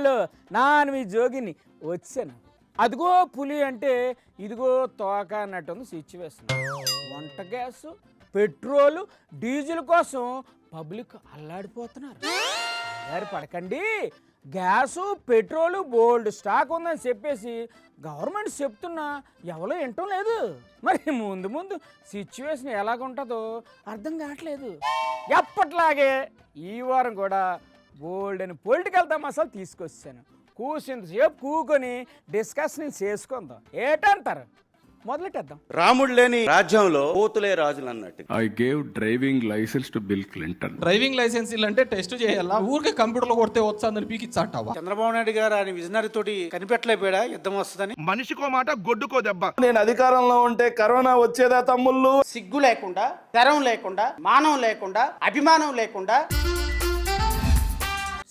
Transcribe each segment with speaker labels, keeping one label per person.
Speaker 1: Hello నాను మీ జోగిని వచ్చాను. అదిగో పులి అంటే ఇదిగో తోక అన్నట్టుంది సిచ్యువేషన్. వంట గ్యాసు, పెట్రోలు, డీజిల్ కోసం పబ్లిక్ అల్లాడిపోతున్నారు. అల్లాడి పడకండి, గ్యాసు పెట్రోలు బోల్డ్ స్టాక్ ఉందని చెప్పేసి గవర్నమెంట్ చెప్తున్నా ఎవరో వింటం లేదు. మరి ముందు ముందు సిచ్యువేషన్ ఎలాగుంటుందో అర్థం కావట్లేదు. ఎప్పట్లాగే ఈ వారం కూడా బోల్డ్ అని పొలిటికల్ తమాసాలు తీసుకొచ్చాను. కూర్చుంతసేపు కూకొని డిస్కషన్ చేసుకుందాం. ఏటంటారు? మొదలెట్టేద్దాం.
Speaker 2: రాముడు లేని రాజ్యంలో కోతులే రాజులు అన్నట్టు.
Speaker 3: I gave driving license to Bill Clinton.
Speaker 4: Driving license అంటే టెస్ట్ చేయాలా? ఊరికే కంప్యూటర్లో కొడితే వచ్చాదని పీకిచ్చాటావా?
Speaker 5: చంద్రబాబు నాయుడు గారు ఆయన విజనరీ తోటి కనిపెట్టలేపోయాడా యుద్ధం వస్తుందని?
Speaker 6: మనిషికో మాట గొడ్డుకో దెబ్బ.
Speaker 7: నేను అధికారంలో ఉంటే కరోనా వచ్చేదా తమ్ముళ్ళు?
Speaker 5: సిగ్గు లేకుండా, శరం లేకుండా, మానం లేకుండా, అభిమానం లేకుండా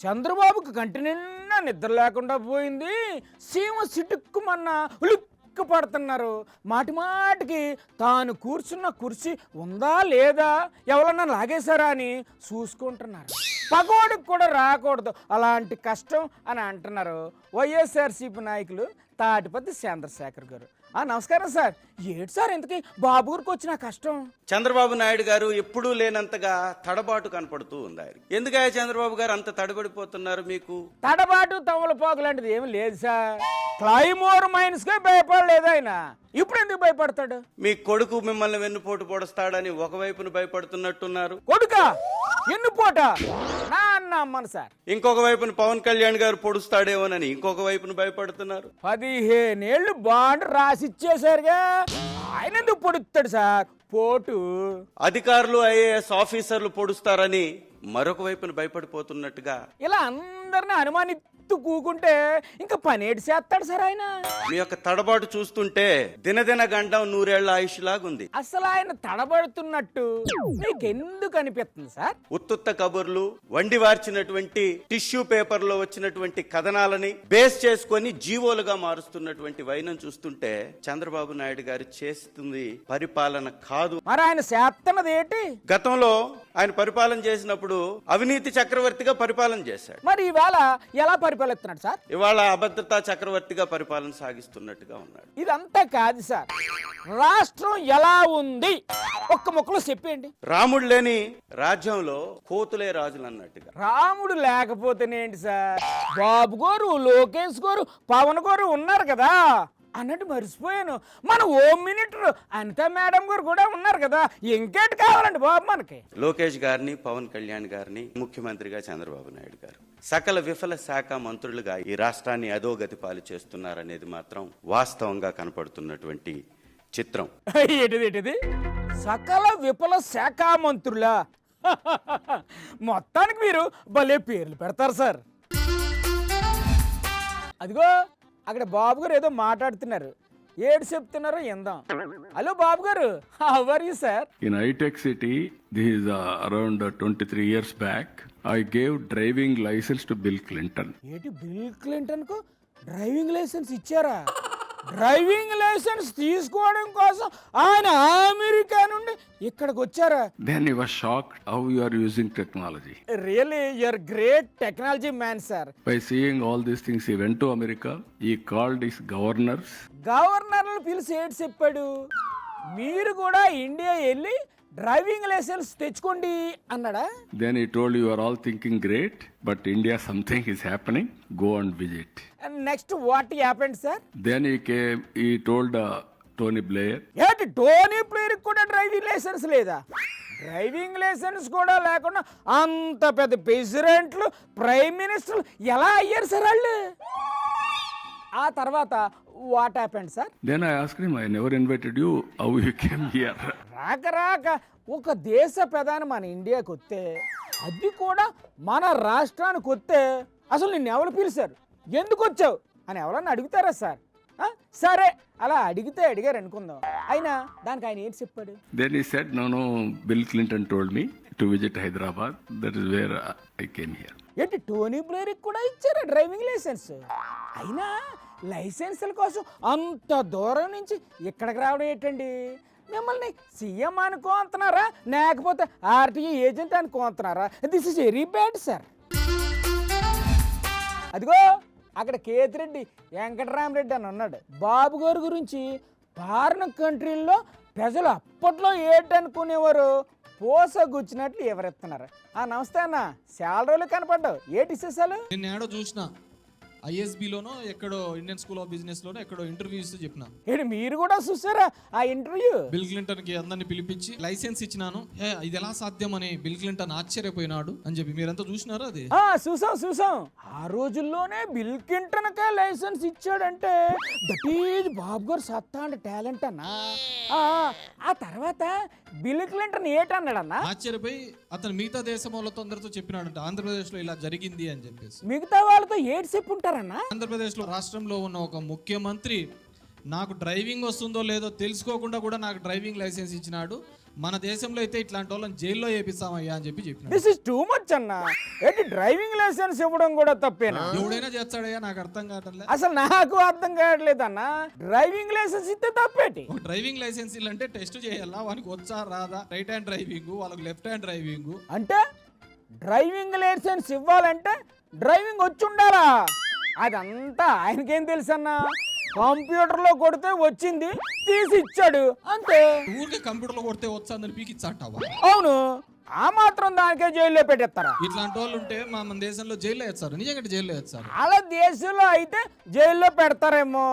Speaker 1: చంద్రబాబుకు కంటి నిండా నిద్ర లేకుండా పోయింది. సీమ సిటుక్కుమన్నా ఉలిక్కు పడుతున్నారు. మాటి మాటికి తాను కూర్చున్న కుర్చీ ఉందా లేదా, ఎవరన్నా లాగేశారా అని చూసుకుంటున్నారు. పగోడికి కూడా రాకూడదు అలాంటి కష్టం అని అంటున్నారు వైఎస్ఆర్సీపీ నాయకులు తాటిపత్తి చంద్రశేఖర్ గారు. నమస్కారం సార్. ఏడు సార్ ఇంతకీ బాబు ఊరికి వచ్చిన కష్టం?
Speaker 2: చంద్రబాబు నాయుడు గారు ఎప్పుడూ లేనంతగా తడబాటు కనపడుతూ ఉంది ఆయన. ఎందుకయ్యా చంద్రబాబు గారు అంత తడబడిపోతున్నారు? మీకు
Speaker 1: తడబాటు తమలపాకు లాంటిది ఏమి లేదు సార్. క్లైమోర్ మైన్స్కే భయపడలేదు ఆయన, ఇప్పుడు ఎందుకు భయపడతాడు?
Speaker 2: మీ కొడుకు మిమ్మల్ని వెన్నుపోటు పొడుస్తాడని ఒకవైపున భయపడుతున్నట్టున్నారు.
Speaker 1: కొడుక ఎన్నుపోట నా అన్న అమ్మను సార్.
Speaker 2: ఇంకొక వైపున పవన్ కళ్యాణ్ గారు పొడుస్తాడేమోనని ఇంకొక వైపున భయపడుతున్నారు.
Speaker 1: 15 ఏళ్ళు బాండ్ రాసిచ్చేశారుగా, ఆయన ఎందుకు పొడుస్తాడు సార్ పోటు?
Speaker 2: అధికారులు ఐఏఎస్ ఆఫీసర్లు పొడుస్తారని మరొక వైపున భయపడిపోతున్నట్టుగా
Speaker 1: ఇలా అందరిని అనుమానిస్తూ కూకుంటే ఇంకా పనేటి చేస్తాడు సార్ ఆయన.
Speaker 2: మీ యొక్క తడబాటు చూస్తుంటే దినదిన గండం 100 ఏళ్ల ఆయుష్ లాగుంది.
Speaker 1: అసలు ఆయన తడబడుతున్నట్టు మీకెందుకు అనిపిస్తుంది సార్?
Speaker 2: ఉత్తుత్త కబుర్లు, వండి వార్చినటువంటి టిష్యూ పేపర్ లో వచ్చినటువంటి కథనాలని బేస్ చేసుకొని జీవోలుగా మారుస్తున్నటువంటి వైనం చూస్తుంటే చంద్రబాబు నాయుడు గారు చేస్తుంది పరిపాలన కాదు.
Speaker 1: మరి ఆయన చేస్తున్నది ఏంటి?
Speaker 2: గతంలో ఆయన పరిపాలన చేసినప్పుడు అవినీతి చక్రవర్తిగా పరిపాలన చేశాడు.
Speaker 1: మరి ఇవాళ ఎలా పరిపాలిస్తున్నాడు సార్?
Speaker 2: ఇవాళ అభద్రతా చక్రవర్తిగా పరిపాలన సాగిస్తున్నట్టుగా ఉన్నాడు.
Speaker 1: ఇదంతా కాదు సార్, రాష్ట్రం ఎలా ఉంది ఒక్క ముక్కలో చెప్పండి.
Speaker 2: రాముడు లేని రాజ్యంలో కోతులే రాజులు అన్నట్టుగా.
Speaker 1: రాముడు లేకపోతేనేంటి సార్, బాబు గారు, లోకేష్ గారు, పవన్ గారు ఉన్నారు కదా అన్నట్టు మర్చిపోయాను. మన హోమ్ మినిస్టర్ అనితా మేడం గారు కూడా ఉన్నారు కదా, ఇంకేటి కావాలండి బాబు మనకి?
Speaker 2: లోకేష్ గారిని, పవన్ కళ్యాణ్ గారిని ముఖ్యమంత్రిగా చంద్రబాబు నాయుడు గారు సకల విఫల శాఖ మంత్రులుగా ఈ రాష్ట్రాన్ని అధోగతి పాలు చేస్తున్నారనేది మాత్రం వాస్తవంగా కనపడుతున్నటువంటి చిత్రం.
Speaker 1: ఏంటిది సకల విఫల శాఖ మంత్రులా? మొత్తానికి మీరు భలే పేర్లు పెడతారు సార్. అదిగో అక్కడ బాబు గారు ఏదో మాట్లాడుతున్నారు, ఏడు చెప్తున్నారో ఎందాం. హలో బాబు గారు, how are you sir?
Speaker 3: In high-tech city, this is around 23 years back, I gave driving license to Bill Clinton.
Speaker 1: ఏంటి బిల్ క్లింటన్ కు డ్రైవింగ్ లైసెన్స్ ఇచ్చారా? డ్రైవింగ్ లైసెన్స్ తీసుకోవడం కోసం ఆయన అమెరికా నుండి ఇక్కడికి వచ్చారా?
Speaker 3: Then he was shocked how you are using technology.
Speaker 1: Really you're great technology man sir.
Speaker 3: By seeing all these things, he went to America. He called his governors.
Speaker 1: గవర్నర్లు పిలిచి ఏడు చెప్పాడు, మీరు కూడా ఇండియా వెళ్ళి డ్రైవింగ్ లైసెన్స్ తెచ్చుకోండి అన్నాడా?
Speaker 3: Then he told, you are all thinking great, but India something is happening. Go and visit.
Speaker 1: Next what happened sir?
Speaker 3: Then he told Tony Blair.
Speaker 1: ఏంటి టోనీ ప్లేయర్ కూడా డ్రైవింగ్ లైసెన్స్ లేదా? Driving licence కూడా లేకుండా అంత పెద్ద ప్రెసిడెంట్లు, prime మినిస్టర్లు ఎలా అయ్యారు సార్ వాళ్ళు? ఆ తర్వాత what happened sir?
Speaker 3: Then I asked him, I never invited you. How you came here?
Speaker 1: రాక ఒక దేశ ప్రధాని మన ఇండియాకి వస్తే, అది కూడా మన రాష్ట్రానికి వస్తే అసలు నిన్ను ఎవరు పిలిచారు, ఎందుకు వచ్చావు అని ఎవరన్నా అడుగుతారా సార్? సరే అలా అడిగారు అనుకుందాం, అయినా దానికి ఆయన ఏంటి చెప్పాడు?
Speaker 3: Then he said, no, Bill Clinton told me to visit Hyderabad. That is where I came here.
Speaker 1: ఏంటి టోనీ బ్లేయర్కి కూడా ఇచ్చారా డ్రైవింగ్ లైసెన్స్? అయినా లైసెన్సుల కోసం అంత దూరం నుంచి ఇక్కడికి రావడం ఏంటండి? మిమ్మల్ని సీఎం అనుకుంటున్నారా లేకపోతే ఆర్టీఏ ఏజెంట్ అనుకుంటున్నారా? This is very bad sir. అదిగో అక్కడ కేతిరెడ్డి వెంకటరామరెడ్డి అని ఉన్నాడు. బాబు గారి గురించి ఫారిన్ కంట్రీల్లో ప్రజలు అప్పట్లో ఏటనుకునేవారు పోసగుచ్చినట్లు ఎవరెత్తున్నారు. నమస్తే అన్న, చాలా రోజులు కనపడ్డావు, ఏటి విశేషాలు?
Speaker 4: నేను ఏడో చూసిన ఐఎస్బిలోనో ఎక్కడో ఇండియన్ స్కూల్ ఆఫ్ బిజినెస్ లోనో ఎక్కడో ఇంటర్వ్యూ ఇస్తూ చెప్పిన.
Speaker 1: ఏంటి మీరు కూడా చూసారా ఆ ఇంటర్వ్యూ?
Speaker 4: బిల్ క్లింటన్ కి అందరిని పిలిపించి లైసెన్స్ ఇచ్చినాను, ఇది ఎలా సాధ్యం అని బిల్ క్లింటన్ ఆశ్చర్యపోయినాడు అని చెప్పి. మీరంతా చూసినారా అది?
Speaker 1: చూసాం. ఆ రోజుల్లోనే బిల్ క్లింటన్ కే లైసెన్స్ ఇచ్చాడంటే దట్ ఈజ్ బాబు గారు సత్తా అండ్ టాలెంట్ అన్నా. ఆ తర్వాత బిల్ క్లింటన్ ఏటన్నాడన్నా?
Speaker 4: ఆశ్చర్యపోయి అతను మిగతా దేశం వాళ్ళతో అందరితో చెప్పినాడంట, ఆంధ్రప్రదేశ్ లో ఇలా జరిగింది అని చెప్పేసి.
Speaker 1: మిగతా వాళ్ళతో ఏటి చెప్పుంటారన్నా?
Speaker 4: ఆంధ్రప్రదేశ్ లో రాష్ట్రంలో ఉన్న ఒక ముఖ్యమంత్రి నాకు డ్రైవింగ్ వస్తుందో లేదో తెలుసుకోకుండా కూడా నాకు డ్రైవింగ్ లైసెన్స్ ఇచ్చినాడు. మన దేశంలో అయితే ఇట్లాంటి వాళ్ళని జైల్లో వేపిస్తామయ్యా అని చెప్పినాడు.
Speaker 1: దిస్ ఇస్ టూ మచ్ అన్న. ఏంటి డ్రైవింగ్ లైసెన్స్ ఇవ్వడం కూడా తప్పేనా?
Speaker 4: ఎవడైనా చేస్తాడయ్యా, నాకు అర్థం కావట్లే.
Speaker 1: అసలు నాకు అర్థం కావట్లేదు అన్న, డ్రైవింగ్ లైసెన్స్ ఇస్తే తప్పేటి?
Speaker 4: ఒక డ్రైవింగ్ లైసెన్స్ అంటే టెస్ట్ చేయాలా, వానికి వచ్చా రాదా, రైట్ హ్యాండ్ డ్రైవింగ్, వాళ్ళకి లెఫ్ట్ హ్యాండ్ డ్రైవింగ్.
Speaker 1: అంటే డ్రైవింగ్ లైసెన్స్ ఇవ్వాలంటే డ్రైవింగ్ వచ్చి ఉండాలా? అదంతా ఆయనకేం తెలుసు అన్న, కంప్యూటర్లో కొడితే వచ్చింది తీసి ఇచ్చాడు అంతే.
Speaker 4: ఊరికే కంప్యూటర్లో కొడితే వచ్చా అని పీకిచ్చాటావా?
Speaker 1: అవును, ఆ మాత్రం దానికే జైల్లో పెట్టేస్తారా?
Speaker 4: ఇట్లాంటి వాళ్ళు ఉంటే మన దేశంలో జైల్లో వేస్తారు, నిజంగా జైల్లో వేస్తారు.
Speaker 1: అలా దేశంలో అయితే జైల్లో పెడతారేమో,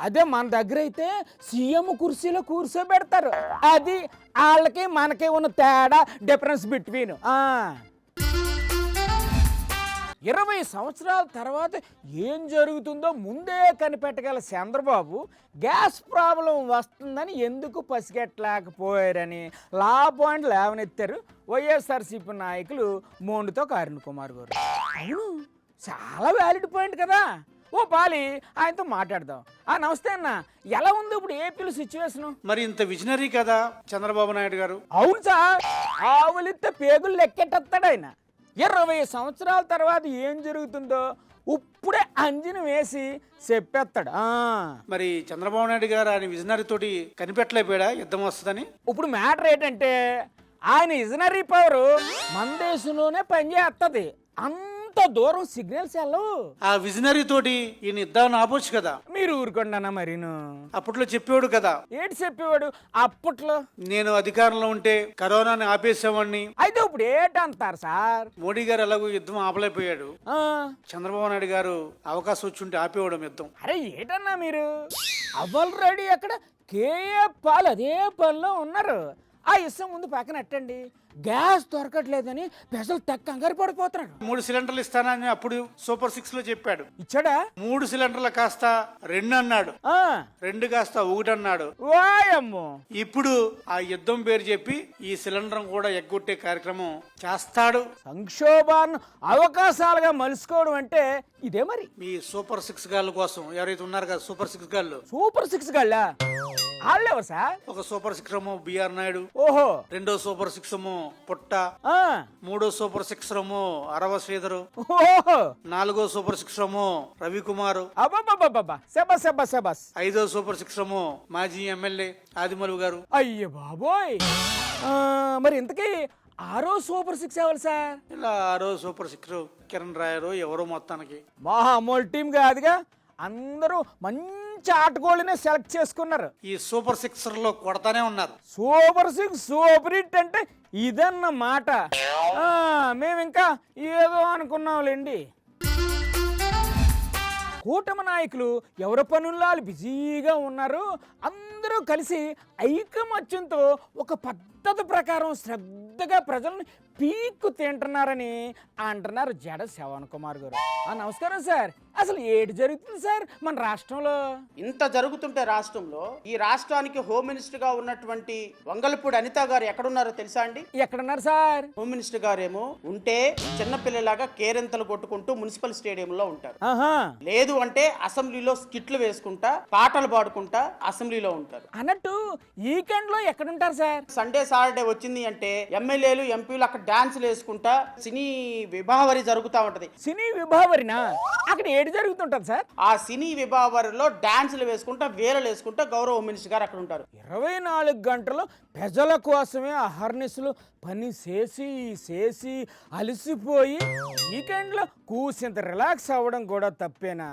Speaker 1: అదే మన దగ్గర అయితే సీఎం కుర్చీలో కూర్చోబెడతారు. అది వాళ్ళకి మనకి ఉన్న తేడా, డిఫరెన్స్ బిట్వీన్. 20 సంవత్సరాల తర్వాత ఏం జరుగుతుందో ముందే కనిపెట్టగల చంద్రబాబు గ్యాస్ ప్రాబ్లం వస్తుందని ఎందుకు పసిగట్టలేకపోయారని లా పాయింట్ లేవనెత్తారు వైఎస్ఆర్సీపీ నాయకులు మోండుతో అరుణ్ కుమార్ గారు. అవును, చాలా వ్యాలిడ్ పాయింట్ కదా. ఓ పాలి ఆయనతో మాట్లాడదాం. నమస్తే అన్న, ఎలా ఉంది ఇప్పుడు ఏపీలో సిచ్యువేషన్?
Speaker 5: మరి ఇంత విజనరీ కదా చంద్రబాబు నాయుడు గారు.
Speaker 1: అవును సార్, ఆవులిస్తే పేగులు లెక్కెట్టేస్తాడు ఆయన. 20 సంవత్సరాల తర్వాత ఏం జరుగుతుందో ఇప్పుడే అంజనం వేసి చెప్పేస్తాడు.
Speaker 5: మరి చంద్రబాబు నాయుడు గారు ఆయన విజనరీ తోటి కనిపెట్టలేకపోయాడా యుద్ధం వస్తుందని?
Speaker 1: ఇప్పుడు మ్యాటర్ ఏంటంటే ఆయన విజనరీ పవర్ మన దేశంలోనే పనిచేస్తుంది. అంత దూరం సిగ్నల్స్ వెళ్ళవు.
Speaker 5: ఆ విజనరీ తోటి ఈయన యుద్ధాన్ని ఆపొచ్చు కదా.
Speaker 1: మీరు ఊరుకోండి మరిను.
Speaker 5: అప్పట్లో చెప్పేవాడు కదా.
Speaker 1: ఏంటి చెప్పేవాడు అప్పట్లో?
Speaker 5: నేను అధికారంలో ఉంటే కరోనాని ఆపేసేవాడిని.
Speaker 1: అయితే ఇప్పుడు ఏంటంటారు సార్?
Speaker 5: మోడీ గారు ఎలాగో యుద్ధం ఆపలేకపోయాడు, చంద్రబాబు నాయుడు గారు అవకాశం వచ్చి ఆపేవాడు యుద్ధం.
Speaker 1: అరే ఏటన్నా మీరు ఆల్రెడీ అక్కడ కేఏ పాల్ అదే పనిలో ఉన్నారు. ఆ ఇష్టం ముందు పక్కన ఎట్టండి, గ్యాస్ దొరకట్లేదని ప్రజలు కంగారు పడిపోతున్నాడు.
Speaker 5: 3 సిలిండర్లు ఇస్తానని అప్పుడు సూపర్ 6 లో చెప్పాడు.
Speaker 1: ఇచ్చాడా?
Speaker 5: 3 సిలిండర్లు కాస్త 2 అన్నాడు, 2 కాస్త 1 అన్నాడు.
Speaker 1: వాయమ్మో,
Speaker 5: ఇప్పుడు ఆ యుద్ధం పేరు చెప్పి ఈ సిలిండర్ కూడా ఎగ్గొట్టే కార్యక్రమం చేస్తాడు.
Speaker 1: సంక్షోభాన్ని అవకాశాలుగా మలుసుకోవడం అంటే ఇదే మరి.
Speaker 5: మీ సూపర్ 6 గాళ్ళ కోసం ఎవరైతే ఉన్నారు కదా, సూపర్ 6 గాళ్ళు.
Speaker 1: సూపర్ 6 గళ్ళా? వాళ్ళెవరు సార్?
Speaker 5: ఒక సూపర్ 6 ఏమో బిఆర్ నాయుడు,
Speaker 1: ఓహో.
Speaker 5: 2వ సూపర్ 6 ఏమో పుట్ట, 3వ సూపర్ 6 ఏమో అరవ శ్రీధరు,
Speaker 1: ఓహో.
Speaker 5: 4వ సూపర్ 6 ఏమో రవికుమారు,
Speaker 1: అబ్బాబ్బాబ్బా, శబాస్ శబాస్ శబాస్.
Speaker 5: 5వ సూపర్ 6 ఏమో మాజీ ఎమ్మెల్యే ఆదిమలు గారు.
Speaker 1: అయ్యో బాబోయ్. మరి ఇంతకీ 6వ సూపర్ 6 ఎవరు సార్?
Speaker 5: ఇలా 6వ సూపర్ 6 కిరణ్ రాయరు ఎవరో మొత్తానికి.
Speaker 1: మహామూల్ టీం కాదుగా, అందరూ మంచి ఆటగాళ్ళనే సెలెక్ట్ చేసుకున్నారు.
Speaker 5: ఈ సూపర్ 6 లో కొడతానే ఉన్నారు.
Speaker 1: సూపర్ 6 సూపర్ హిట్ అంటే ఇదన్న మాట. మేము ఇంకా ఏదో అనుకున్నాంలేండి. కూటమి నాయకులు ఎవరి పనుల్లో బిజీగా ఉన్నారు. అందరూ కలిసి ఐకమత్యంతో ఒక పద్ధతి ప్రకారం శ్రద్ధగా ప్రజల్ని పీక్కు తింటున్నారని అంటున్నారు జడ శ్రవణ్ కుమార్ గారు. నమస్కారం సార్. అసలు ఏటి జరుగుతుంది సార్ మన రాష్ట్రంలో?
Speaker 5: ఇంత జరుగుతుంటే రాష్ట్రంలో ఈ రాష్ట్రానికి హోమ్ మినిస్టర్ గా ఉన్నటువంటి వంగలపూడి అనిత గారు ఎక్కడున్నారో తెలుసా అండి?
Speaker 1: ఎక్కడున్నారు సార్?
Speaker 5: హోమ్ మినిస్టర్ గారేమో ఉంటే చిన్నపిల్లలాగా కేరింతలు కొట్టుకుంటూ మున్సిపల్ స్టేడియంలో ఉంటారు. లేదు అంటే అసెంబ్లీలో స్కిట్లు వేసుకుంటా పాటలు పాడుకుంటా అసెంబ్లీలో ఉంటారు.
Speaker 1: అన్నట్టు వీకెండ్ లో ఎక్కడుంటారు సార్?
Speaker 5: సండే సాటర్డే వచ్చింది అంటే ఎమ్మెల్యేలు ఎంపీలు అక్కడ డాన్సులు వేసుకుంటా సినీ విభావరి జరుగుతూ ఉంటది.
Speaker 1: సినీ విభావరినా అక్కడ ఏడు జరుగుతుంటది సార్?
Speaker 5: ఆ సినీ విభావరిలో డాన్సులు వేసుకుంటా వేలలు వేసుకుంటా గౌరవ హోమ్ మినిస్టర్ గారు అక్కడ ఉంటారు.
Speaker 1: 24 గంటలు ప్రజల కోసమే అహర్నిశలు పని చేసి అలసిపోయి వీకెండ్లో కూసింత రిలాక్స్ అవ్వడం కూడా తప్పేనా?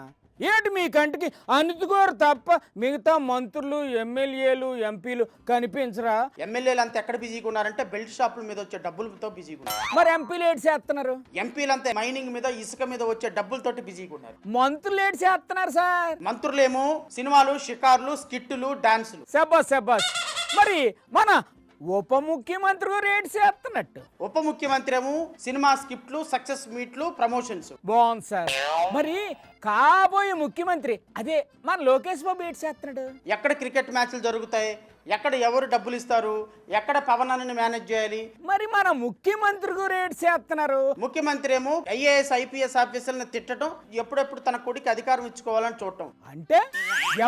Speaker 1: ఏంటి మీ కంటికి అనుకోరు తప్ప మిగతా మంత్రులు ఎమ్మెల్యేలు ఎంపీలు కనిపించరా?
Speaker 5: ఎమ్మెల్యేలు అంతా ఎక్కడ బిజీగా ఉన్నారంటే బెల్ట్ షాపుల మీద వచ్చే డబ్బులతో బిజీగా ఉన్నారు.
Speaker 1: మరి ఎంపీలు ఏడు చేస్తున్నారు?
Speaker 5: ఎంపీలంతా మైనింగ్ మీద ఇసుక మీద వచ్చే డబ్బులతోటి బిజీగా ఉన్నారు.
Speaker 1: మంత్రులు ఏడు చేస్తున్నారు సార్?
Speaker 5: మంత్రులేమో సినిమాలు, షికార్లు, స్కిట్టులు, డాన్సులు.
Speaker 1: శబాస్. మరి మన ఉప ముఖ్యమంత్రి గారు ఏడు చేస్తున్నట్టు?
Speaker 5: ఉప ముఖ్యమంత్రి ఏమో సినిమా స్కిప్ట్లు, సక్సెస్ మీట్లు, ప్రమోషన్స్.
Speaker 1: బాగుంది సార్. మరి కాబోయే ముఖ్యమంత్రి అదే మన లోకేష్ బాబు ఏడు చేస్తున్నాడు?
Speaker 5: ఎక్కడ క్రికెట్ మ్యాచ్లు జరుగుతాయి, ఎక్కడ ఎవరు డబ్బులు ఇస్తారు, ఎక్కడ పవనాన్ని మేనేజ్ చేయాలి.
Speaker 1: మరి మన ముఖ్యమంత్రి గారు ఏడు చేస్తున్నారు?
Speaker 5: ముఖ్యమంత్రి ఏమో ఐఏఎస్ ఐపీఎస్ ఆఫీసర్లను తిట్టడం, ఎప్పుడెప్పుడు తన కొడుకు అధికారం ఇచ్చుకోవాలని చూడటం.
Speaker 1: అంటే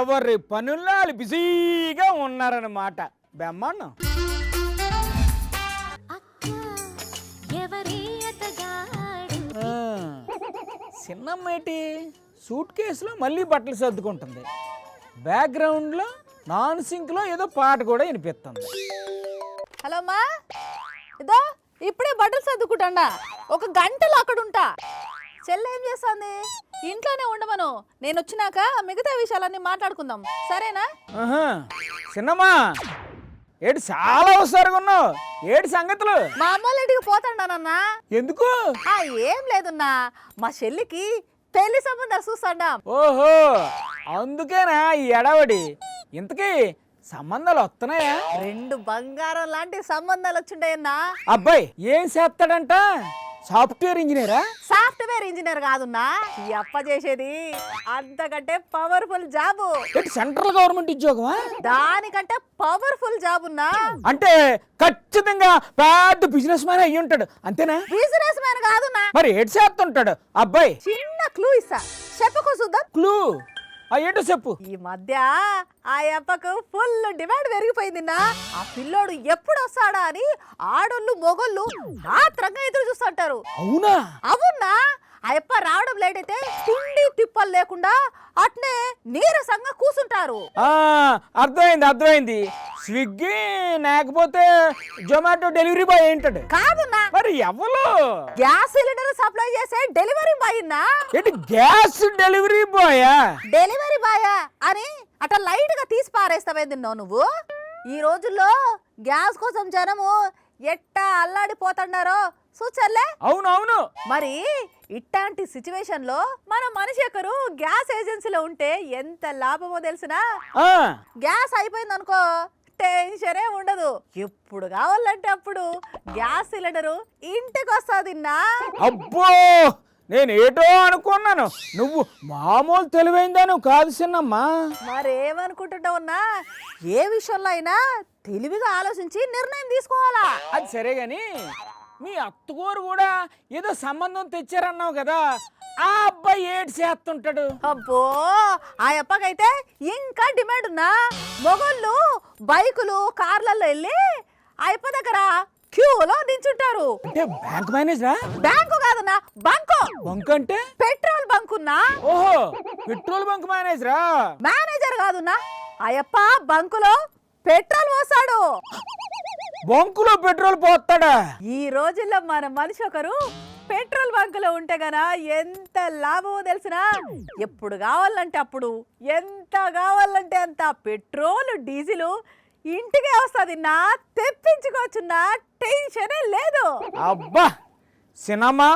Speaker 1: ఎవరి పనుల్లో వాళ్ళు బిజీగా ఉన్నారన్నమాట. బ్రహ్మాండం. చిన్నమ్మేటి సూట్ కేసులో మళ్ళీ బట్టలు సర్దుకుంటుంది, బ్యాక్గ్రౌండ్లో నాన్ సింక్లో ఏదో పాట కూడా వినిపిస్తుంది.
Speaker 8: హలో అమ్మా, ఇదో ఇప్పుడే బట్టలు సర్దుకుంటా, ఒక గంటలో అక్కడ ఉంటా. చెల్లె ఏం చేస్తుంది? ఇంట్లోనే ఉండమను, నేను వచ్చినాక మిగతా విషయాలన్నీ మాట్లాడుకుందాం, సరేనా?
Speaker 1: చిన్నమ్మా ఏడు చాలా అవసరంగా ఉన్నావు, ఏడు సంగతులు?
Speaker 8: మా అమ్మోళ్ళ ఇంటికి పోతాడానన్నా.
Speaker 1: ఎందుకు?
Speaker 8: ఏం లేదున్నా, మా చెల్లికి పెళ్లి సంబంధాలు చూస్తాడా.
Speaker 1: ఓహో అందుకేనా ఈ ఎడవడి? ఇంతకీ సంబంధాలు వస్తున్నాయా?
Speaker 8: 2 బంగారం లాంటి సంబంధాలు వచ్చిండయన్నా.
Speaker 1: అబ్బాయి ఏం చేస్తాడంట? సాఫ్ట్వేర్ ఇంజనీరా?
Speaker 8: సాఫ్ట్వేర్ ఇంజనీర్ కాదున్నా, ఈ అప్ప చేసేది అంతకంటే పవర్ఫుల్ జాబు.
Speaker 1: సెంట్రల్ గవర్నమెంట్ ఉద్యోగమా?
Speaker 8: దానికంటే పవర్ఫుల్ జాబ్ ఉన్నా.
Speaker 1: అంటే ఖచ్చితంగా పెద్ద బిజినెస్ మ్యాన్ అయ్యి ఉంటాడు, అంతేనా?
Speaker 8: బిజినెస్ మ్యాన్ కాదున్నా.
Speaker 1: మరి ఏడు చేస్తుంటాడు అబ్బాయి?
Speaker 8: చిన్న క్లూ ఇస్తా, చెప్పకు చూద్దాం.
Speaker 1: క్లూ ఏంటో చెప్పు.
Speaker 8: ఈ మధ్య ఆ అప్పకు ఫుల్ డిమాండ్ పెరిగిపోయిందిన్నా. ఆ పిల్లోడు ఎప్పుడు వస్తాడా అని ఆడోళ్ళు మొగోళ్ళు ఆత్రంగా ఎదురు చూస్తుంటారు.
Speaker 1: అవునా?
Speaker 8: అవునా? ఆ అప్ప రావడం లేట్ అయితే తిండి తిప్పలు లేకుండా అట్నే నీరసంగా కూర్చుంటారు.
Speaker 1: అర్థమైంది. స్విగ్గీ లేకపోతే జొమాటో డెలివరీ బాయ్ ఏంటాడు?
Speaker 8: కాదున్నా.
Speaker 1: మరి ఎవరు?
Speaker 8: గ్యాస్ సిలిండర్ సప్లై చేసే డెలివరీ బాయ్ అన్నా.
Speaker 1: ఏంటి గ్యాస్ డెలివరీ బాయా?
Speaker 8: డెలివరీ బాయా అని అట్లా లైట్ గా తీసి పారేస్తావేందిన్నావు నువ్వు? ఈ రోజుల్లో గ్యాస్ కోసం జనము ఎట్టా అల్లాడిపోతున్నారో చూచల్లే.
Speaker 1: అవును.
Speaker 8: మరి ఇట్లాంటి సిచ్యువేషన్ లో మన మనిషి ఒకరు గ్యాస్ ఏజెన్సీలో ఉంటే ఎంత లాభమో తెలిసినా? గ్యాస్ అయిపోయింది అనుకో, టెన్షనే ఉండదు. ఎప్పుడు కావాలంటే అప్పుడు గ్యాస్ సిలిండరు ఇంటికి వస్తుందిన్నా.
Speaker 1: అబ్బో నేను ఏటో అనుకున్నాను, నువ్వు మామూలు తెలివైందాను కాదు చిన్నమ్మా.
Speaker 8: మరేమనుకుంటున్నావున్నా, ఏ విషయంలో అయినా తెలివిగా ఆలోచించి నిర్ణయం తీసుకోవాలా.
Speaker 1: అది సరే గాని మీ అత్తగోరు కూడా ఏదో సంబంధం తెచ్చారన్నావు కదా, ఆ అబ్బాయి ఏడు చేస్తుంటాడు?
Speaker 8: అబ్బో ఆ అప్పకైతే ఇంకా డిమాండ్ ఉన్నా. మొగోళ్ళు బైకులు కార్లలో వెళ్ళి ఆ అప్ప దగ్గర క్యూలో నించుంటారు.
Speaker 1: అంటే బ్యాంక్ మేనేజరా?
Speaker 8: బ్యాంకు కాదన్నా, బంకు.
Speaker 1: బంక్ అంటే?
Speaker 8: పెట్రోల్ బంకున్నా.
Speaker 1: ఓహో పెట్రోల్ బంక్ మేనేజరా?
Speaker 8: మేనేజర్ కాదున్నా, అయ్యప్ప బంకులో పెట్రోల్ పోస్తాడు.
Speaker 1: బంకులో పెట్రోల్ పోస్తాడా?
Speaker 8: ఈ రోజుల్లో మన మనిషి ఒకరు పెట్రోల్ బంకులో ఉంటే గనా ఎంత లాభమో తెలిసినా? ఎప్పుడు కావాలంటే అప్పుడు, ఎంత కావాలంటే అంత పెట్రోల్ డీజిల్ ఇంటికే వస్తుంది నా, తెప్పించుకోవచ్చున్నా, టెన్షనే లేదు.
Speaker 1: అబ్బా సినిమా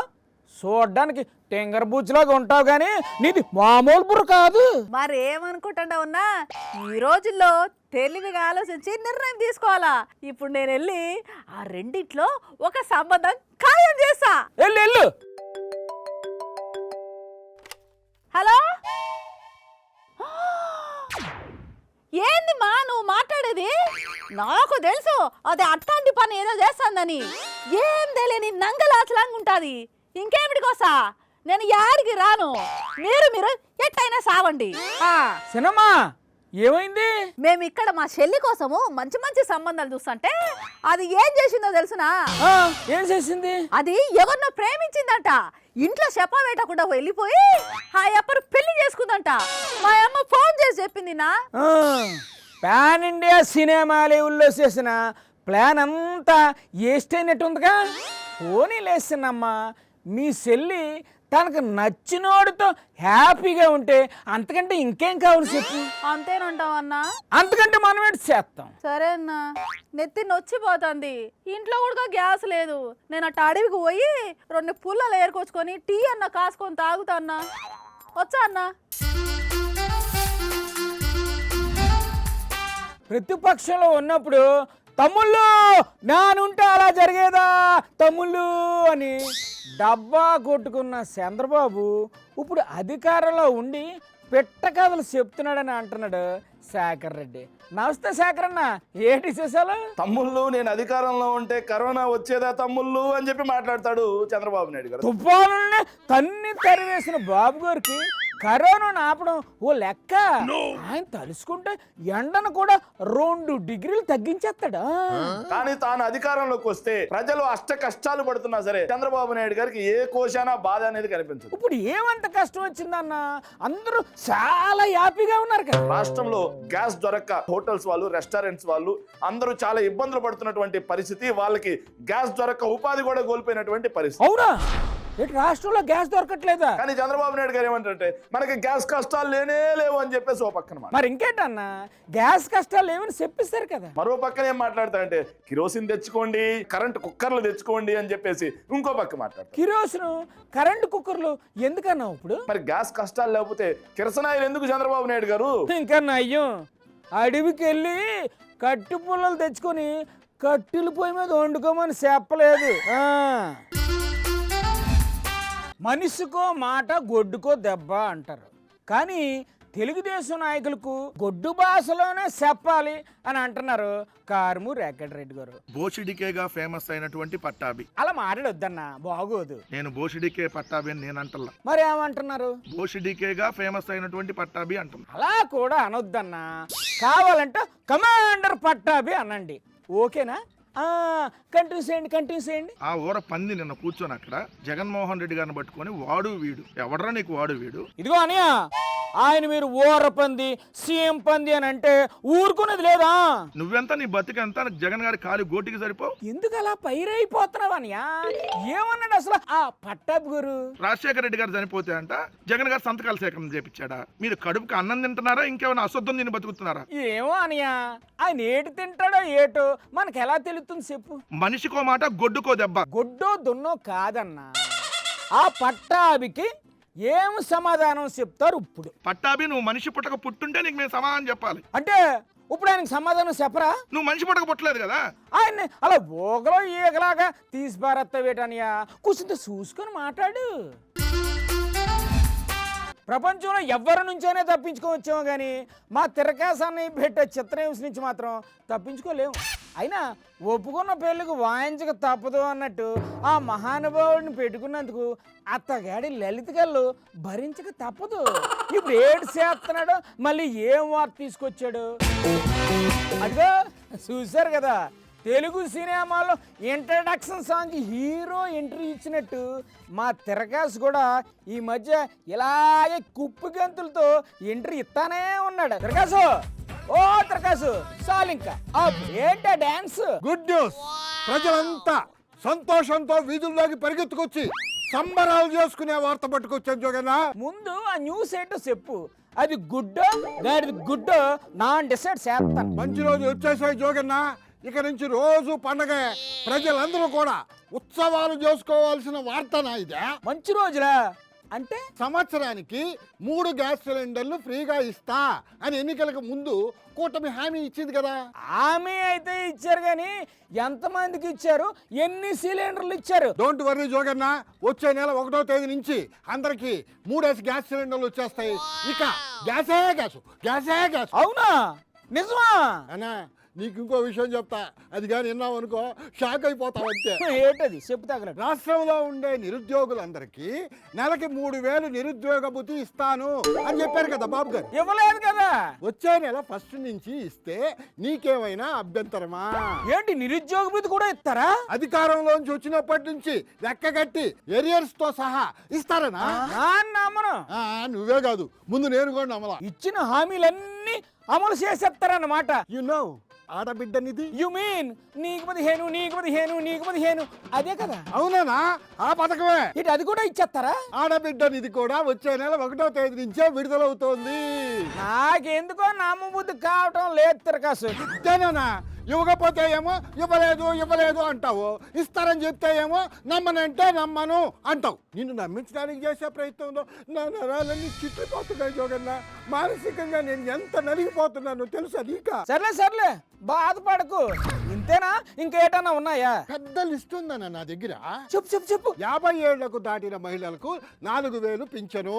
Speaker 1: చూడ్డానికి టెంగర్ బూచ్లాగా ఉంటావు గానీ నీది మామూలు బుర్ర కాదు.
Speaker 8: మరేమనుకుంటున్నావున్నా, ఈ రోజుల్లో తెలివిగా ఆలోచించి నిర్ణయం తీసుకోవాలా. ఇప్పుడు నేను వెళ్ళి ఆ రెండిట్లో ఒక సంబంధం ఖాయం చేస్తా.
Speaker 1: వెళ్ళు.
Speaker 8: హలో, ఏంది మా నువ్వు మాట్లాడేది? నాకు తెలుసు అది అట్లాంటి పని ఏదో చేస్తాందని. ఏం తెలియని నంగలాచలాగా ఉంటుంది. ఇంకేమిటికోసా నేను యాడికి రాను. మీరు ఎట్టయినా సావండి.
Speaker 1: సినిమా ఏమైంది?
Speaker 8: మేము ఇక్కడ మా చెల్లి కోసము మంచి మంచి సంబంధాలు చూస్తుంటే అది ఏం చేసిందో తెలుసునా?
Speaker 1: ఆ, ఏం చేసింది?
Speaker 8: అది ఎవరినో ప్రేమించిందంట. ఇంట్లో చెప్ప పెట్టకుండా వెళ్ళిపోయి ఆ అప్పను పెళ్లి చేసుకుందంట. మా అమ్మ ఫోన్ చేసి చెప్పింది నా.
Speaker 1: పాన్ ఇండియా సినిమా లెవెల్లో చేసిన ప్లాన్ అంతా వేస్ట్ పోనీ లేసినమ్మా, మీ చెల్లి తనకు నచ్చినోడితో హ్యాపీగా ఉంటే అంతకంటే ఇంకేం కావాలి చెప్పు.
Speaker 8: అంతేనంటావన్నా?
Speaker 1: అంతకంటే మనం ఏంటి చేస్తాం?
Speaker 8: సరే అన్నా, నెత్తి నొచ్చిపోతుంది. ఇంట్లో కూడా గ్యాస్ లేదు. నేను అట్ట అడవికి పోయి 2 పుల్లలు ఏరుకొచ్చుకొని టీ అన్న కాసుకొని తాగుతా అన్నా. వచ్చా అన్నా?
Speaker 1: ప్రతిపక్షంలో ఉన్నప్పుడు తమ్ముళ్ళు నానుంటే అలా జరిగేదా తమ్ముళ్ళు అని డబ్బా కొట్టుకున్న చంద్రబాబు ఇప్పుడు అధికారంలో ఉండి పెట్ట కథలు చెప్తున్నాడని అంటున్నాడు శేఖర్ రెడ్డి. నమస్తే శేఖర్ అన్న, ఏంటి విశేషాలు?
Speaker 7: తమ్ముళ్ళు నేను అధికారంలో ఉంటే కరోనా వచ్చేదా తమ్ముళ్ళు అని చెప్పి మాట్లాడతాడు చంద్రబాబు నాయుడు గారు.
Speaker 1: తుఫానుల్ని తన్ని తరివేసిన బాబు గారికి కరోనాను ఆపడం ఓ లెక్క. ఆయన తలుసుకుంటే ఎండను కూడా 2 డిగ్రీలు తగ్గించేస్తాడా?
Speaker 7: కానీ తాను అధికారంలోకి వస్తే ప్రజలు అష్ట కష్టాలు పడుతున్నా సరే చంద్రబాబు నాయుడు గారికి ఏ కోశానా బాధ అనేది కనిపించదు.
Speaker 1: ఇప్పుడు ఏమంత కష్టం వచ్చిందన్న? అందరూ చాలా హ్యాపీగా ఉన్నారు కదా.
Speaker 7: రాష్ట్రంలో గ్యాస్ దొరక్క హోటల్స్ వాళ్ళు, రెస్టారెంట్స్ వాళ్ళు అందరూ చాలా ఇబ్బందులు పడుతున్నటువంటి పరిస్థితి, వాళ్ళకి గ్యాస్ దొరక్క ఉపాధి కూడా కోల్పోయినటువంటి పరిస్థితి.
Speaker 1: అవునా? ఇటు రాష్ట్రంలో గ్యాస్ దొరకట్లేదా?
Speaker 7: కానీ చంద్రబాబు నాయుడు గారు ఏమంటారంటే మనకి గ్యాస్ కష్టాలు లేనే లేవు అని చెప్పేసి ఓ పక్కన మాట.
Speaker 1: మరి ఇంకేంటన్నా, గ్యాస్ కష్టాలు ఏమని చెప్పిస్తారు కదా.
Speaker 7: మరో పక్కన ఏం మాట్లాడతారంటే కిరోసిన్ తెచ్చుకోండి, కరెంట్ కుక్కర్లు తెచ్చుకోండి అని చెప్పేసి ఇంకో పక్క మాట్లాడతారు.
Speaker 1: కిరోసిన్, కరెంటు కుక్కర్లు ఎందుకన్నా ఇప్పుడు?
Speaker 7: మరి గ్యాస్ కష్టాలు లేకపోతే కిరసనాయిలు ఎందుకు చంద్రబాబు నాయుడు గారు?
Speaker 1: ఇంకన్నా అయ్యో, అడవికి వెళ్ళి కట్టి పుల్లలు తెచ్చుకొని కట్టెల పొయ్యి మీద వండుకోమని చెప్పలేదు. మనిషికో మాట గొడ్డుకో దెబ్బ అంటారు. కానీ తెలుగుదేశం నాయకులకు గొడ్డు భాషలోనే చెప్పాలి అని అంటున్నారు కారుము రేకట్ రెడ్డి గారు.
Speaker 6: బోషిడికేగా ఫేమస్ అయినటువంటి పట్టాభి.
Speaker 1: అలా మాట్లాడొద్దన్నా, బాగోదు.
Speaker 6: నేను బోషిడికే పట్టాభి అని నేను అంటల్లా.
Speaker 1: మరి ఏమంటున్నారు?
Speaker 6: బోషిడికేగా ఫేమస్ అయినటువంటి పట్టాభి అంటున్నా.
Speaker 1: అలా కూడా అనొద్దన్నా, కావాలంటే కమాండర్ పట్టాభి అనండి. ఓకేనా? కంటిన్యూ చేయండి.
Speaker 6: ఆ ఊర పంది నిన్న కూర్చొని అక్కడ జగన్మోహన్ రెడ్డి గారిని పట్టుకొని వాడు వీడు ఎవడరా నీకు వాడు వీడు.
Speaker 1: ఇదిగో అనియా, ఆయన మీరు ఊర పంది, సీఎం పంది అని అంటే ఊరుకునేది లేదా?
Speaker 6: నువ్వెంత నీ బతికెంత జగన్ గారి కాలి గోటికి సరిపో.
Speaker 1: ఎందుకు అలా పైరైపోతున్నావు అనియా? ఏమన్నాడు అసలు ఆ పట్టాభి గురు?
Speaker 6: రాజశేఖర రెడ్డి గారు చనిపోతే అంట జగన్ గారు సంతకాల సేకరణ చేపించాడా? మీరు కడుపుకి అన్నం తింటున్నారా, ఇంకేమైనా అశుద్ధం తిని బతుకుతున్నారా?
Speaker 1: ఏమో అనియా, ఆయన ఏటి తింటాడో ఏటో మనకు ఎలా తెలుస్తుంది చెప్పు?
Speaker 6: మనిషికో మాట గొడ్డుకో దెబ్బ.
Speaker 1: గొడ్డో దున్నో కాదన్నా, ఆ పట్టాభికి ఏం సమాధానం చెప్తారు ఇప్పుడు?
Speaker 6: పట్టాభి నువ్వు మనిషి పుట్టక పుట్టుంటే నీకు మేము సమాధానం చెప్పాలి.
Speaker 1: అంటే ఇప్పుడు ఆయనకి సమాధానం చెప్పరా?
Speaker 6: నువ్వు మనిషి పుట్టక పుట్టలేదు కదా.
Speaker 1: ఆయన్ని అలా ఓగలో ఈగలాగా తీసి పారేస్తావేటనియా? కూర్చుంటే చూసుకొని మాట్లాడు. ప్రపంచంలో ఎవరి నుంచైనా తప్పించుకోవచ్చేమో కానీ మా తిరకాసాన్ని పెట్టే చిత్రహింస నుంచి మాత్రం తప్పించుకోలేము. అయినా ఒప్పుకున్న పెళ్ళికి వాయించక తప్పదు అన్నట్టు ఆ మహానుభావుడిని పెట్టుకున్నందుకు అత్తగాడి లలిత గారు భరించక తప్పదు. ఇప్పుడు ఏడు చేస్తున్నాడో మళ్ళీ ఏం వార్త తీసుకొచ్చాడు? అదిగో చూశారు కదా, తెలుగు సినిమాలో ఇంట్రడక్షన్ సాంగ్ హీరో ఎంట్రీ ఇచ్చినట్టు మా తిరకాసు కూడా ఈ మధ్య ఇలాగే కుప్పు గంతులతో ఎంట్రీ ఇస్తానే ఉన్నాడు. తిరకాసు, ఓ తిరకాసు, చాలు ఇంకా ఏంటా డాన్స్?
Speaker 9: Good news! ప్రజలంతా సంతోషంతో వీధుల్లోకి పరిగెత్తుకొచ్చి సంబరాలు చేసుకునే వార్త పట్టుకొచ్చాను జోగన్నా.
Speaker 1: ముందు ఆ న్యూస్ ఏంటో చెప్పు. అది గుడ్డో గాడిది గుడ్డో నాన్ డిసైడ్ చేస్తాను.
Speaker 9: మంచి రోజు వచ్చేసాయి జోగన్నా. ఇక నుంచి రోజు పండగ, ప్రజలందరూ కూడా ఉత్సవాలు చేసుకోవాల్సిన వార్తనా ఇదే?
Speaker 1: మంచి రోజులా అంటే?
Speaker 9: సంవత్సరానికి 3 గ్యాస్ సిలిండర్లు ఫ్రీగా ఇస్తా అని ఎన్నికలకు ముందు కూటమి హామీ ఇచ్చింది కదా.
Speaker 1: హామీ అయితే ఇచ్చారు కానీ ఎంతమందికి ఇచ్చారు, ఎన్ని సిలిండర్లు ఇచ్చారు?
Speaker 9: డోంట్ వర్రీ జోగన్న, వచ్చే నెల 1వ తేదీ నుంచి అందరికి 3 గ్యాస్ సిలిండర్లు వచ్చేస్తాయి. ఇక గ్యాసే గ్యాస్, గ్యాసే గ్యాస్.
Speaker 1: అవునా? నిజమా?
Speaker 9: అన్నా నీకు ఇంకో విషయం చెప్తా, అది కానీ విన్నావు అనుకో షాక్ అయిపోతావు అంతే.
Speaker 1: ఏంటది చెప్పు తగలడు.
Speaker 9: రాష్ట్రంలో ఉండే నిరుద్యోగులందరికీ నెలకి 3,000 నిరుద్యోగ భృతి ఇస్తాను అని చెప్పారు కదా బాబు గారు.
Speaker 1: ఇవ్వలేదు కదా.
Speaker 9: వచ్చే నెల ఫస్ట్ నుంచి ఇస్తే నీకేమైనా అభ్యంతరమా?
Speaker 1: ఏంటి నిరుద్యోగ భృతి కూడా ఇస్తారా?
Speaker 9: అధికారంలోంచి వచ్చినప్పటి నుంచి లెక్కగట్టి ఎరియర్స్ తో సహా ఇస్తారనా?
Speaker 1: నమ్మను.
Speaker 9: నువ్వే కాదు, ముందు నేను కూడా నమ్మలా.
Speaker 1: ఇచ్చిన హామీలన్నీ అమలు చేసేస్తారన్నమాట.
Speaker 9: యు నో ఆడబిడ్డనిది.
Speaker 1: యు మీన్ నీకు 15 నీకు 15 నీకు 15 అదే కదా?
Speaker 9: అవునా? ఆ పథకమే.
Speaker 1: ఇటు అది కూడా ఇచ్చేస్తారా?
Speaker 9: ఆడబిడ్డనిది కూడా వచ్చే నెల 1వ తేదీ నుంచే విడుదలవుతోంది.
Speaker 1: నాకెందుకో నమ్మబుద్ధి కావటం లేదు తిరకాసు.
Speaker 9: అంతేనా? ఇవ్వకపోతే ఏమో ఇవ్వలేదు అంటావు, ఇస్తారని చెప్తే ఏమో నమ్మనంటే నమ్మను అంటావు. నిన్ను నమ్మించడానికి చేసే ప్రయత్నంలో నా నరాలన్నీ చిట్లిపోతున్నాయి జోగన్న. మానసికంగా నేను ఎంత నలిగిపోతున్నానో తెలుసా నీకా?
Speaker 1: సర్లే బాధపడకు. ఇంతేనా ఇంకేటన్నా ఉన్నాయా?
Speaker 9: పెద్ద లిస్ట్ ఉందన్న నా దగ్గర.
Speaker 1: చెప్పు
Speaker 9: 50 ఏళ్లకు దాటిన మహిళలకు 4,000 పింఛను,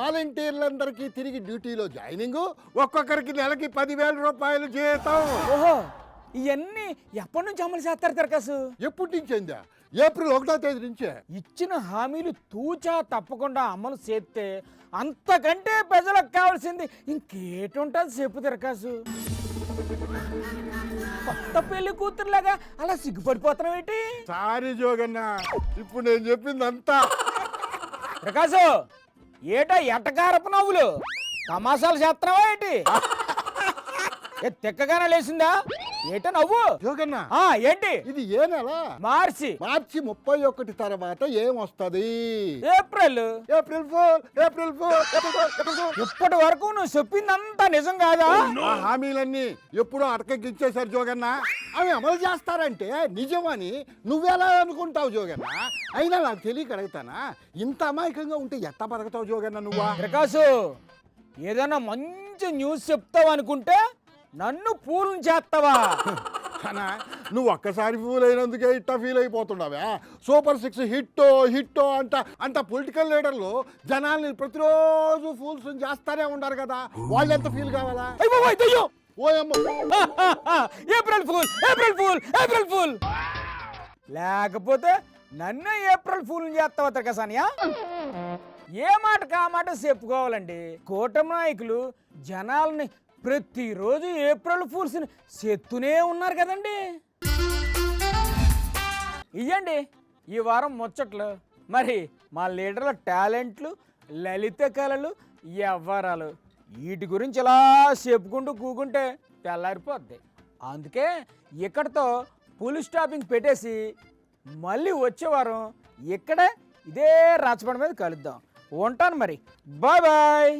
Speaker 9: వాలంటీర్లందరికీ తిరిగి డ్యూటీలో జాయినింగ్, ఒక్కొక్కరికి నెలకి 10,000 రూపాయలు జీతం.
Speaker 1: ఓహో, ఇవన్నీ ఎప్పటి నుంచి అమలు చేస్తారు తిరకాసు?
Speaker 9: ఎప్పటి నుంచి? ఏప్రిల్ 1వ తేదీ నుంచే.
Speaker 1: ఇచ్చిన హామీలు తూచా తప్పకుండా అమలు చేస్తే అంతకంటే ప్రజలకు కావాల్సింది ఇంకేటుంటుంది చెప్పు తిరకాసు. కొత్త పెళ్లి కూతురులాగా అలా సిగ్గుపడిపోతున్నావు ఏంటి?
Speaker 9: సారీ జోగన్న, ఇప్పుడు నేను చెప్పింది అంతా.
Speaker 1: ప్రకాశు ఏటా ఎటకారపు నవ్వులు తమాషాలు చేస్తున్నావా ఏంటి? తెక్కగానే లేచిందా ఏటా నవ్వు?
Speaker 9: జోగన్న
Speaker 1: ఏంటి
Speaker 9: ఇది? ఏ నెల?
Speaker 1: మార్చి
Speaker 9: 31 తర్వాత ఏమొస్తది?
Speaker 1: April
Speaker 9: fool.
Speaker 1: ఇప్పటి వరకు నువ్వు చెప్పిందంతా నిజం కాదా?
Speaker 9: ఆ హామీలన్నీ ఎప్పుడో అటకెక్కించేశారు జోగన్న. అవి అమలు చేస్తారంటే నిజమని నువ్వెలా అనుకుంటావు జోగన్న? అయినా నాకు తెలియక అడుగుతానా, ఇంత అమాయకంగా ఉంటే ఎట్ట బతకతావు జోగన్న నువ్వా?
Speaker 1: ప్రకాశు ఏదైనా మంచి న్యూస్ చెప్తావు అనుకుంటే నన్ను పూలు చేస్తావా?
Speaker 9: నువ్వు ఒక్కసారి ఫూల్ అయినందుకే ఇట్టా ఫీల్ అయిపోతున్నావా? సూపర్ 6 హిట్టో అంట పొలిటికల్ లీడర్లు జనాల్ని ప్రతిరోజు ఫూల్స్ చేస్తానే ఉంటారు కదా, వాళ్ళు ఎంత ఫీల్ కావాలా?
Speaker 1: ఏప్రిల్ ఫూల్ లేకపోతే నన్ను ఏప్రిల్ ఫూల్ చేస్తావా తిరగసానియా? ఏ మాట కా మాట చెప్పుకోవాలండి. కూటమి నాయకులు జనాల్ని ప్రతిరోజు ఏప్రిల్ ఫూల్స్ చెప్తూనే ఉన్నారు కదండి. ఇయ్యండి ఈ వారం ముచ్చట్లు. మరి మా లీడర్ల టాలెంట్లు, లలిత కళలు, వ్యవహారాలు వీటి గురించి ఇలా చెప్పుకుంటూ కూకుంటే తెల్లారిపోద్ది. అందుకే ఇక్కడతో ఫుల్ స్టాపింగ్ పెట్టేసి మళ్ళీ వచ్చే వారం ఇక్కడే ఇదే రాచపడి మీద కలుద్దాం. ఉంటాను మరి. బాయ్.